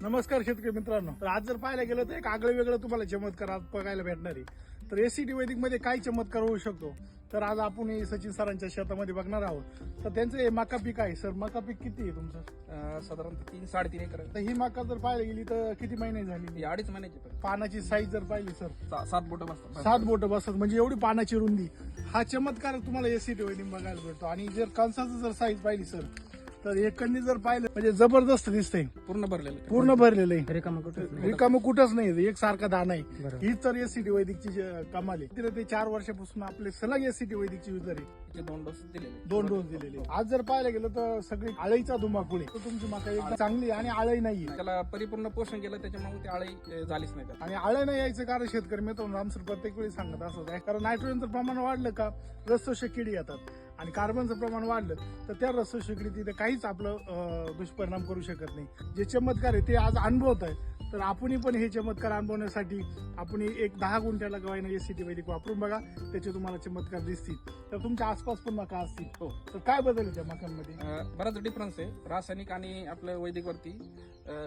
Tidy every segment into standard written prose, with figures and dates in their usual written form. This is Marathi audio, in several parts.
नमस्कार शेतकरी मित्रांनो. तर आज जर पाहायला गेलं तर एक आगळं वेगळं तुम्हाला चमत्कार आज बघायला भेटणार आहे. तर एसीटी वैदिक मध्ये काय चमत्कार होऊ शकतो, तर आज आपण हे सचिन सरांच्या शेतामध्ये बघणार आहोत. तर त्यांचं हे मका पीक आहे. सर, मका पीक किती आहे तुमचं? साधारणतः 3-3.5 एकर आहे. तर ही मका जर पाहायला गेली तर किती महिने झाली? ही 2.5 महिन्याची पण पानाची साईज जर पाहिली सर, 7 बोटं बसतात. 7 बोटं बसतात, म्हणजे एवढी पानाची रुंदी. हा चमत्कार तुम्हाला एसीटी वैदिक बघायला भेटतो. आणि जर कणसाचं जर साईज पाहिली सर, तर हे कण्णी जर पाहिलं म्हणजे जबरदस्त दिसतंय. पूर्ण भरलेलं आहे. पूर्ण भरलेलं आहे, रिकामं रिकामं कुठंच नाही, एक सारखा दाना आहे. बरोबर. ही तर एसीटी वैदिकची कमाल आहे. तिला ते 4 वर्षापासून आपले सलग एसीटी वैदिकची युजर आहे. त्याचे 2 डोस दिलेले. 2 डोस दिलेले. आज जर पाहायला गेलं तर सगळी आळईचा धुमाकूळ आहे. तर तुमची मका एकदम चांगली आहे आणि आळई नाहीये. त्याला परिपूर्ण पोषण केलं, त्याच्यामुळे ती आळी झालीच नाही त्याला. आणि आळं नाही यायचं कारण शेतकरी मित्रांनो रामसर प्रत्येक वेळी सांगत असत आहे, कारण नायट्रोजनचं प्रमाण वाढलं का रसशोषक किडी येतात आणि कार्बनचं प्रमाण वाढलं तर त्या रसशोषक किडी तिथे काहीच आपलं दुष्परिणाम करू शकत नाही. जे चमत्कार आहे ते आज अनुभवत आहे. तर आपणही पण हे चमत्कार अनुभवण्यासाठी आपण एक 10 गुंठ्याला गवायना एसीटी वैदिक वापरून बघा, त्याचे तुम्हाला चमत्कार दिसतील. तर तुमच्या आसपास पण मका असतील. हो. तर काय बदल आहे त्या मकांमध्ये? बराच डिफरन्स आहे. रासायनिक आणि आपल्या वैदिक वरती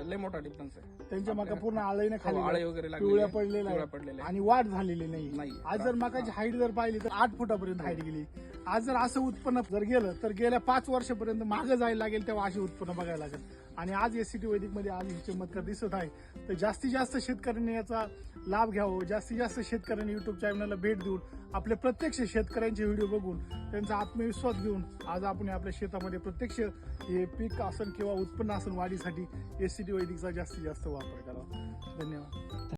लय मोठा डिफरन्स आहे. त्यांच्या मका पूर्ण आळीने खाली आळे वगैरे लागलेले पिवळ्या आहे. पडलेल्या पिवळ्या आहे पडलेल्या आणि वाढ झालेली नाही. नाही. आज जर मकाची हाईट जर पाहिली तर 8 फुटापर्यंत हाईट गेली. आज जर असं उत्पन्न जर गेलं तर गेल्या 5 वर्षापर्यंत मागं जायला लागेल तेव्हा अशी उत्पन्न बघायला लागेल. आणि आज एसीटी वैदिक मध्ये आज हे चमत्कार दिसत आहे. तर जास्तीत जास्त शेतकऱ्यांनी याचा लाभ घ्यावा. जास्तीत जास्त शेतकऱ्यांनी युट्यूब चॅनलला भेट देऊन आपले प्रत्यक्ष शेतकऱ्यांचे व्हिडिओ बघून त्यांचा आत्मविश्वास घेऊन आज आपण आपल्या शेतामध्ये प्रत्यक्ष हे पीक असन किंवा उत्पन्न असन वाढीसाठी एसीटी वैदिकचा जास्तीत जास्त वापर करावा. धन्यवाद.